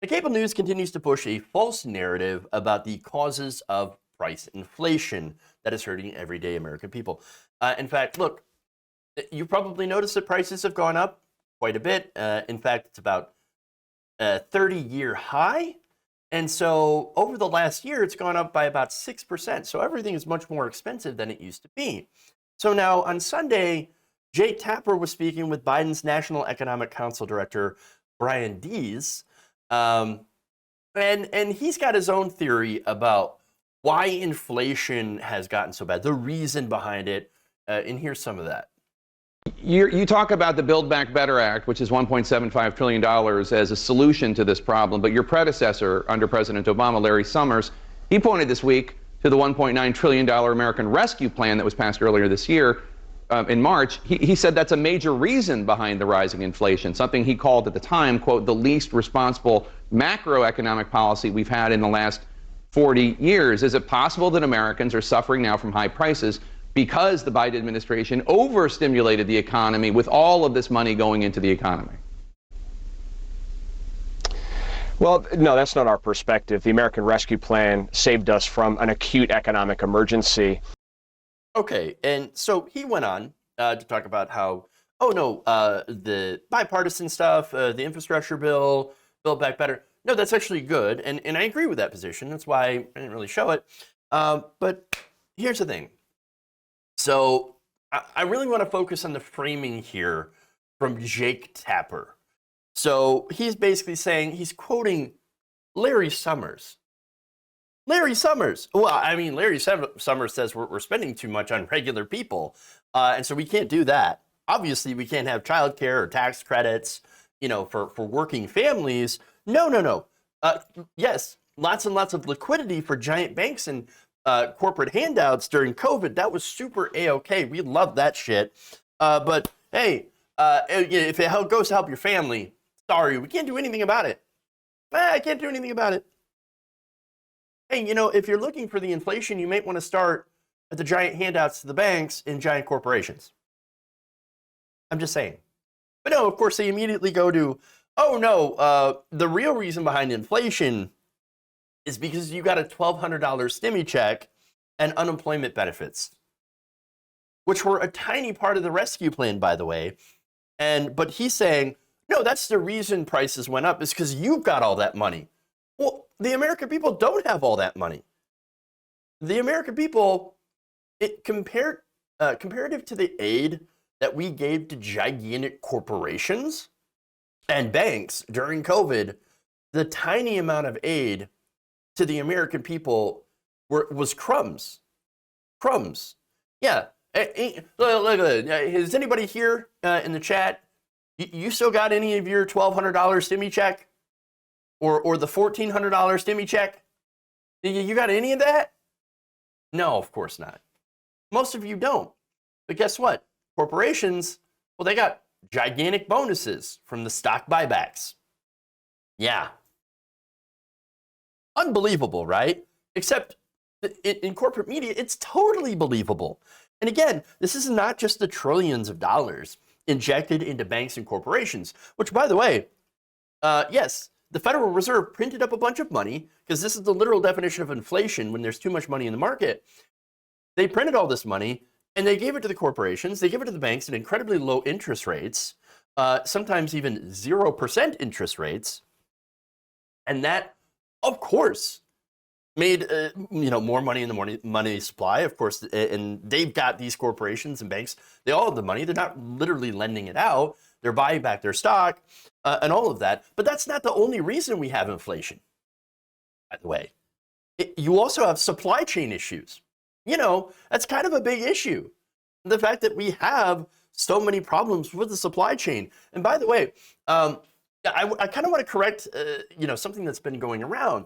The cable news continues to push a false narrative about the causes of price inflation that is hurting everyday American people. In fact, look, you probably noticed that prices have gone up quite a bit. In fact, it's about a 30-year high. And so over the last year, it's gone up by about 6%. So everything is much more expensive than it used to be. So now on Sunday, Jake Tapper was speaking with Biden's National Economic Council Director, Brian Dees. And he's got his own theory about why inflation has gotten so bad, the reason behind it. And here's some of that. You talk about the Build Back Better Act, which is $1.75 trillion, as a solution to this problem. But your predecessor under President Obama, Larry Summers, he pointed this week to the $1.9 trillion American Rescue Plan that was passed earlier this year in March. He said that's a major reason behind the rising inflation, something he called at the time, quote, the least responsible macroeconomic policy we've had in the last 40 years. Is it possible that Americans are suffering now from high prices because the Biden administration overstimulated the economy with all of this money going into the economy? Well, no, that's not our perspective. The American Rescue Plan saved us from an acute economic emergency. Okay, and so he went on to talk about how, the bipartisan stuff, the infrastructure bill, Build Back Better. No, that's actually good, and I agree with that position. That's why I didn't really show it. But here's the thing. So I really want to focus on the framing here from Jake Tapper. So he's basically saying, he's quoting Larry Summers. Larry Summers. Well, I mean, Larry Summers says we're spending too much on regular people, and so we can't do that. Obviously, we can't have childcare or tax credits, for working families. No. Yes, lots and lots of liquidity for giant banks and corporate handouts during COVID. That was super A-OK. We love that shit. But hey, if it goes to help your family, sorry, we can't do anything about it. I can't do anything about it. Hey, if you're looking for the inflation, you might want to start at the giant handouts to the banks and giant corporations. I'm just saying. But no, of course, they immediately go to, the real reason behind inflation is because you got a $1,200 stimmy check and unemployment benefits, which were a tiny part of the rescue plan, by the way. But he's saying, no, that's the reason prices went up, is because you've got all that money. Well, the American people don't have all that money. The American people, comparative to the aid that we gave to gigantic corporations and banks during COVID, the tiny amount of aid to the American people was crumbs. Crumbs. Yeah. Look, is anybody here in the chat? You still got any of your $1,200 stimmy check? Or the $1,400 stimmy check? You got any of that? No, of course not. Most of you don't. But guess what? Corporations, well, they got gigantic bonuses from the stock buybacks. Yeah. Unbelievable, right? Except in corporate media, it's totally believable. And again, this is not just the trillions of dollars injected into banks and corporations, which, by the way, yes, the Federal Reserve printed up a bunch of money, because this is the literal definition of inflation when there's too much money in the market. They printed all this money, and they gave it to the corporations, they give it to the banks at incredibly low interest rates, sometimes even 0% interest rates. And that, of course, made more money in the money supply, of course. And they've got these corporations and banks, they all have the money. They're not literally lending it out. They're buying back their stock and all of that. But that's not the only reason we have inflation, by the way. You also have supply chain issues. That's kind of a big issue. The fact that we have so many problems with the supply chain. And by the way, I kind of want to correct, something that's been going around.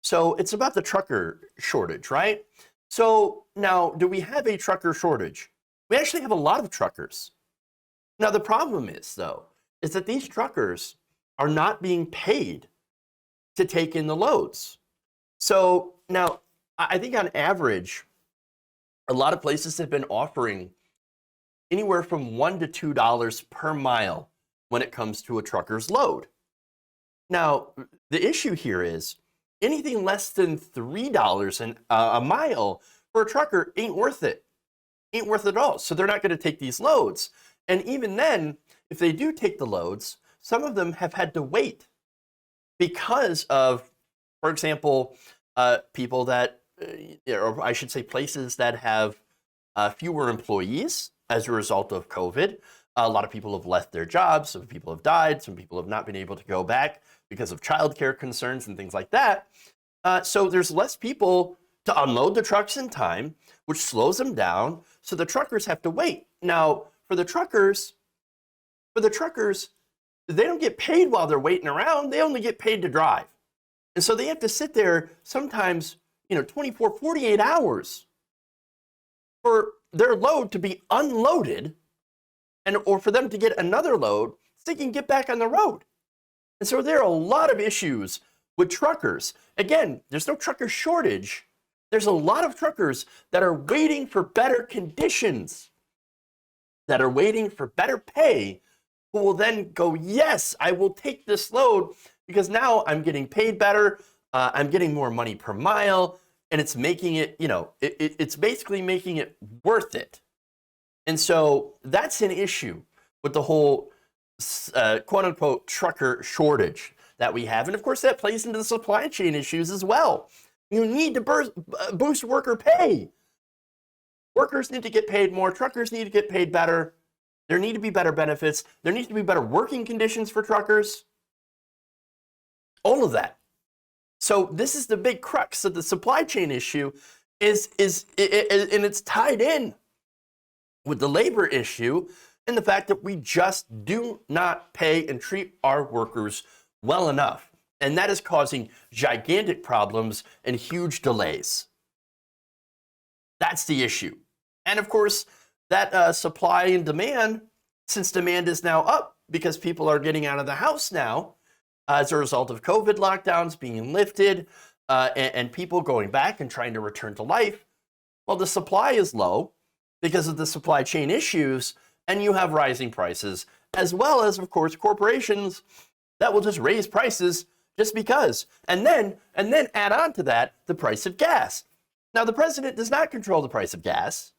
So it's about the trucker shortage, right? So now, do we have a trucker shortage? We actually have a lot of truckers. Now, the problem is, though, is that these truckers are not being paid to take in the loads. So now, I think on average, a lot of places have been offering anywhere from $1 to $2 per mile when it comes to a trucker's load. Now, the issue here is anything less than $3 a mile for a trucker ain't worth it. Ain't worth it at all. So they're not going to take these loads. And even then, if they do take the loads, some of them have had to wait because of, for example, people that, or I should say places that have fewer employees as a result of COVID. A lot of people have left their jobs. Some people have died. Some people have not been able to go back because of childcare concerns and things like that. So there's less people to unload the trucks in time, which slows them down. So the truckers have to wait. Now, for the truckers, they don't get paid while they're waiting around. They only get paid to drive. And so they have to sit there sometimes, 24, 48 hours for their load to be unloaded or for them to get another load so they can get back on the road. And so there are a lot of issues with truckers. Again, there's no trucker shortage. There's a lot of truckers that are waiting for better conditions, that are waiting for better pay, who will then go, yes, I will take this load because now I'm getting paid better, I'm getting more money per mile, and it's making it, it's basically making it worth it. And so that's an issue with the whole quote unquote trucker shortage that we have. And of course, that plays into the supply chain issues as well. You need to boost worker pay. Workers need to get paid more. Truckers need to get paid better. There need to be better benefits. There needs to be better working conditions for truckers. All of that. So this is the big crux of the supply chain issue and it's tied in with the labor issue and the fact that we just do not pay and treat our workers well enough. And that is causing gigantic problems and huge delays. That's the issue. And of course, that supply and demand, since demand is now up because people are getting out of the house now as a result of COVID lockdowns being lifted and people going back and trying to return to life, well, the supply is low because of the supply chain issues, and you have rising prices, as well as, of course, corporations that will just raise prices just because. And then add on to that the price of gas. Now, the president does not control the price of gas.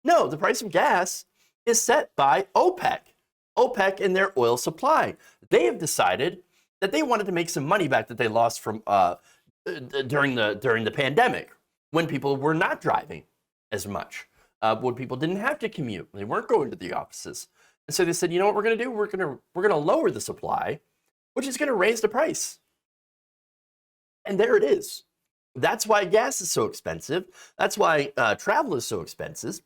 No, the price of gas is set by OPEC. OPEC and their oil supply. They have decided that they wanted to make some money back that they lost from during the pandemic, when people were not driving as much, when people didn't have to commute, they weren't going to the offices. And so they said, you know what we're going to do? We're going to lower the supply, which is going to raise the price. And there it is. That's why gas is so expensive. That's why travel is so expensive.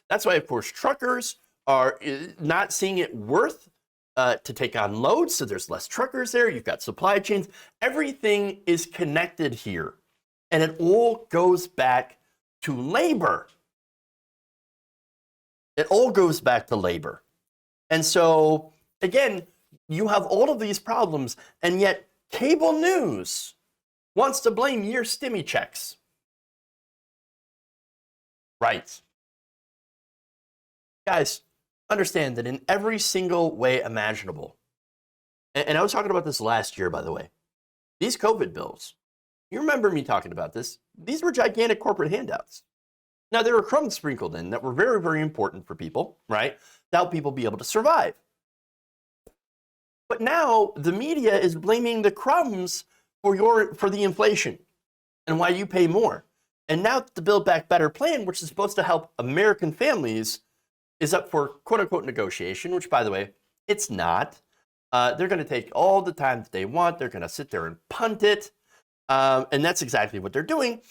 That's why, of course, truckers are not seeing it worth to take on loads. So there's less truckers there. You've got supply chains. Everything is connected here. And it all goes back to labor. It all goes back to labor. And so, again, you have all of these problems, and yet cable news wants to blame your stimmy checks. Right. Guys, understand that in every single way imaginable, and I was talking about this last year, by the way, these COVID bills, you remember me talking about this, these were gigantic corporate handouts. Now, there were crumbs sprinkled in that were very, very important for people, right? To help people be able to survive. But now the media is blaming the crumbs for the inflation and why you pay more. And now the Build Back Better plan, which is supposed to help American families, is up for quote unquote negotiation, which, by the way, it's not. They're going to take all the time that they want. They're going to sit there and punt it. And that's exactly what they're doing.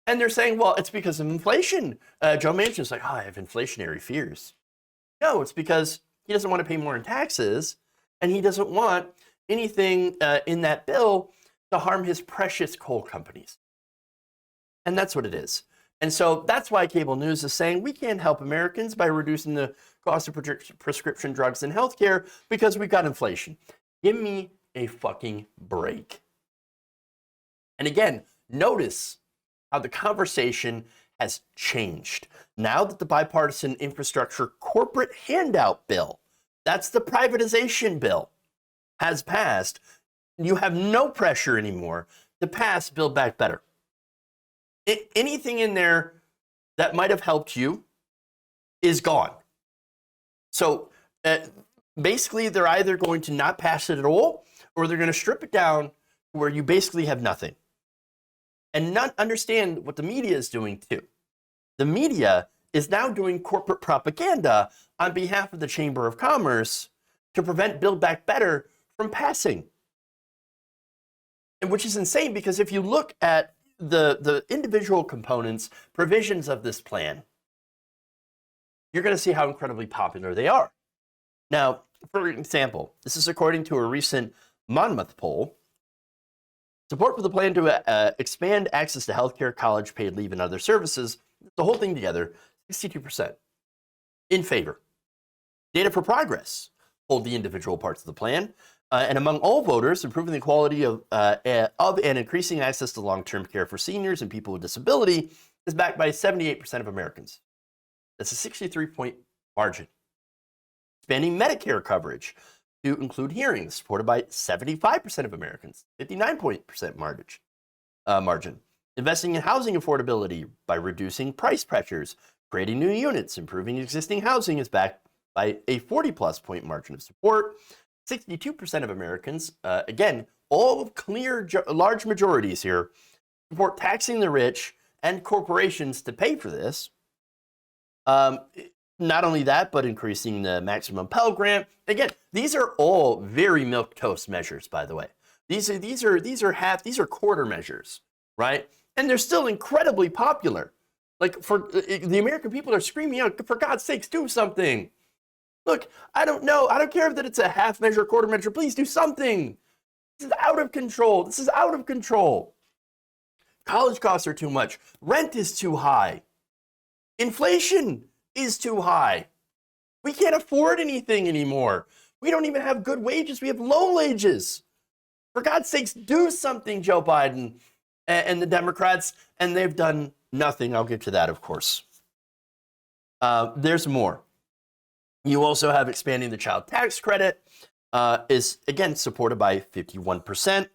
And they're saying, well, it's because of inflation. Joe Manchin's like, oh, I have inflationary fears. No, it's because he doesn't want to pay more in taxes, and he doesn't want anything in that bill to harm his precious coal companies. And that's what it is. And so that's why cable news is saying we can't help Americans by reducing the cost of prescription drugs and healthcare because we've got inflation. Give me a fucking break. And again, notice how the conversation has changed. Now that the bipartisan infrastructure corporate handout bill, that's the privatization bill, has passed, you have no pressure anymore to pass Build Back Better. Anything in there that might have helped you is gone. So basically, they're either going to not pass it at all, or they're going to strip it down where you basically have nothing. And not understand what the media is doing too. The media is now doing corporate propaganda on behalf of the Chamber of Commerce to prevent Build Back Better from passing. And which is insane, because if you look at the individual components, provisions of this plan, you're going to see how incredibly popular they are. Now, for example, this is according to a recent Monmouth poll. Support for the plan to expand access to healthcare, college, paid leave, and other services, the whole thing together, 62% in favor. Data for Progress hold the individual parts of the plan. And among all voters, improving the quality of and increasing access to long-term care for seniors and people with disability is backed by 78% of Americans. That's a 63-point margin. Expanding Medicare coverage to include hearings, supported by 75% of Americans, 59% margin. Investing in housing affordability by reducing price pressures, creating new units, improving existing housing is backed by a 40-plus point margin of support. 62% of Americans, again, all clear, large majorities here, support taxing the rich and corporations to pay for this. Not only that, but increasing the maximum Pell Grant. Again, these are all very milquetoast measures, by the way. These are quarter measures, right? And they're still incredibly popular. Like, for the American people are screaming out, for God's sakes, do something. Look, I don't know. I don't care that it's a half measure, quarter measure. Please do something. This is out of control. This is out of control. College costs are too much. Rent is too high. Inflation is too high. We can't afford anything anymore. We don't even have good wages. We have low wages. For God's sakes, do something, Joe Biden and the Democrats. And they've done nothing. I'll get to that, of course. There's more. You also have expanding the child tax credit, is, again, supported by 51%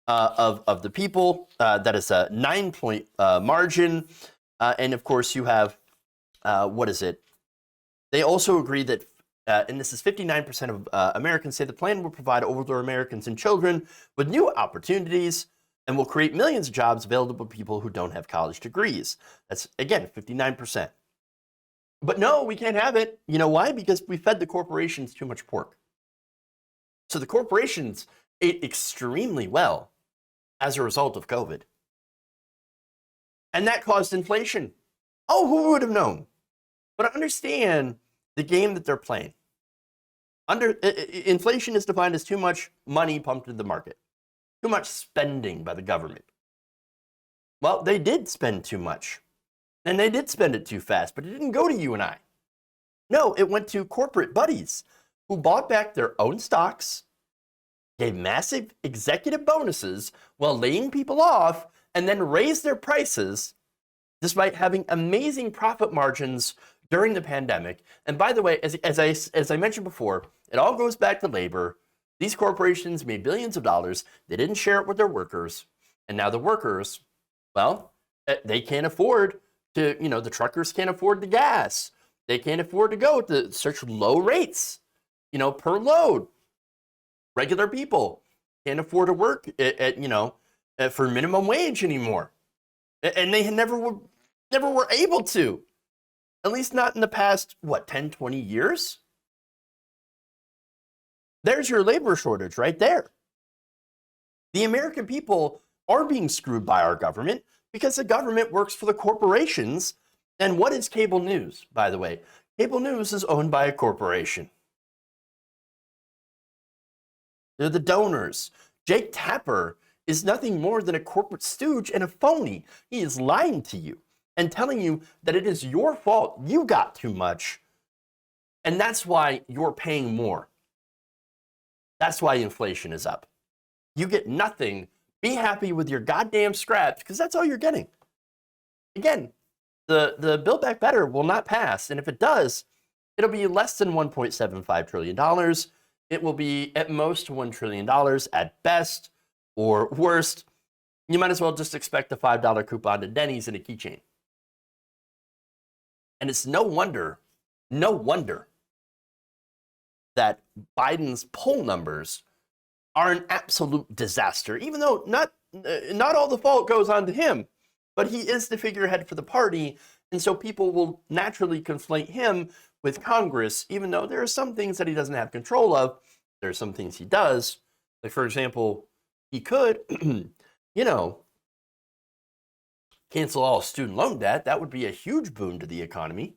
of the people. That is a 9-point margin. And, of course, you have, They also agree that, and this is 59% of Americans say the plan will provide older Americans and children with new opportunities and will create millions of jobs available to people who don't have college degrees. That's, again, 59%. But no, we can't have it. You know why? Because we fed the corporations too much pork. So the corporations ate extremely well as a result of COVID. And that caused inflation. Oh, who would have known? But understand the game that they're playing. Inflation is defined as too much money pumped into the market, too much spending by the government. Well, they did spend too much, and they did spend it too fast, but it didn't go to you and I. No, it went to corporate buddies who bought back their own stocks, gave massive executive bonuses while laying people off, and then raised their prices despite having amazing profit margins during the pandemic. And by the way, as I mentioned before, it all goes back to labor. These corporations made billions of dollars. They didn't share it with their workers. And now the workers, well, they can't afford to, the truckers can't afford the gas. They can't afford to go to such low rates, per load. Regular people can't afford to work for minimum wage anymore. And they never were able to. At least not in the past, 10, 20 years? There's your labor shortage right there. The American people are being screwed by our government because the government works for the corporations. And what is cable news, by the way? Cable news is owned by a corporation. They're the donors. Jake Tapper is nothing more than a corporate stooge and a phony. He is lying to you and telling you that it is your fault. You got too much. And that's why you're paying more. That's why inflation is up. You get nothing. Be happy with your goddamn scraps, because that's all you're getting. Again, the Build Back Better will not pass. And if it does, it'll be less than $1.75 trillion. It will be at most $1 trillion at best. Or worst, you might as well just expect a $5 coupon to Denny's and a keychain. And it's no wonder that Biden's poll numbers are an absolute disaster, even though not all the fault goes on to him, but he is the figurehead for the party, and so people will naturally conflate him with Congress, even though there are some things that he doesn't have control of. There are some things he does. Like, for example, he could, cancel all student loan debt. That would be a huge boon to the economy.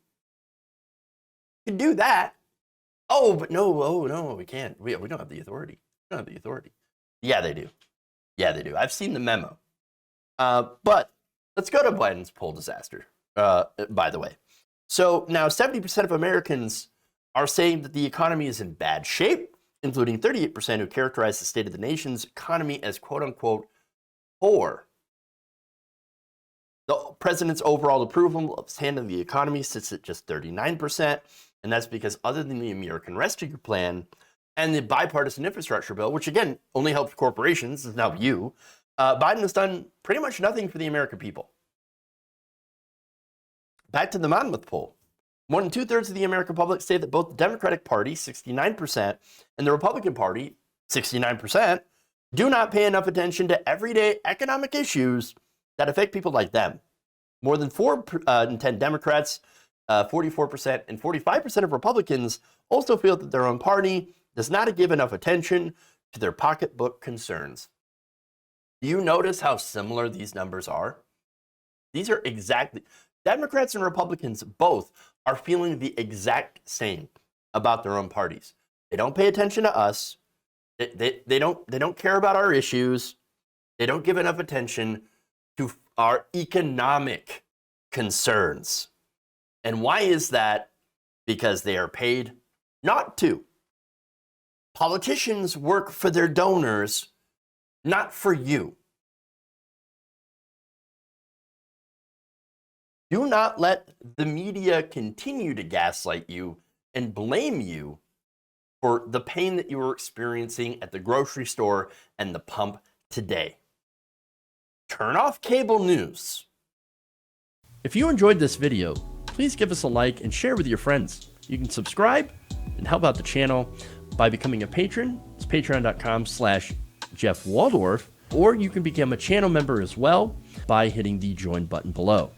He could do that. Oh, but no, we can't. We don't have the authority. We don't have the authority. Yeah, they do. Yeah, they do. I've seen the memo. But let's go to Biden's poll disaster, by the way. So now 70% of Americans are saying that the economy is in bad shape, including 38% who characterize the state of the nation's economy as quote-unquote poor. The president's overall approval of his hand on the economy sits at just 39%, and that's because other than the American Rescue Plan and the bipartisan infrastructure bill, which again only helps corporations, doesn't help you, Biden has done pretty much nothing for the American people. Back to the Monmouth poll. More than 2/3 of the American public say that both the Democratic Party, 69%, and the Republican Party, 69%, do not pay enough attention to everyday economic issues that affect people like them. More than 4 in 10 Democrats, 44%, and 45% of Republicans also feel that their own party does not give enough attention to their pocketbook concerns. Do you notice how similar these numbers are? These are exactly... Democrats and Republicans both are feeling the exact same about their own parties. They don't pay attention to us. They don't care about our issues. They don't give enough attention to our economic concerns. And why is that? Because they are paid not to. Politicians work for their donors, not for you. Do not let the media continue to gaslight you and blame you for the pain that you are experiencing at the grocery store and the pump today. Turn off cable news. If you enjoyed this video, please give us a like and share with your friends. You can subscribe and help out the channel by becoming a patron. It's patreon.com/Jeff Waldorf, or you can become a channel member as well by hitting the join button below.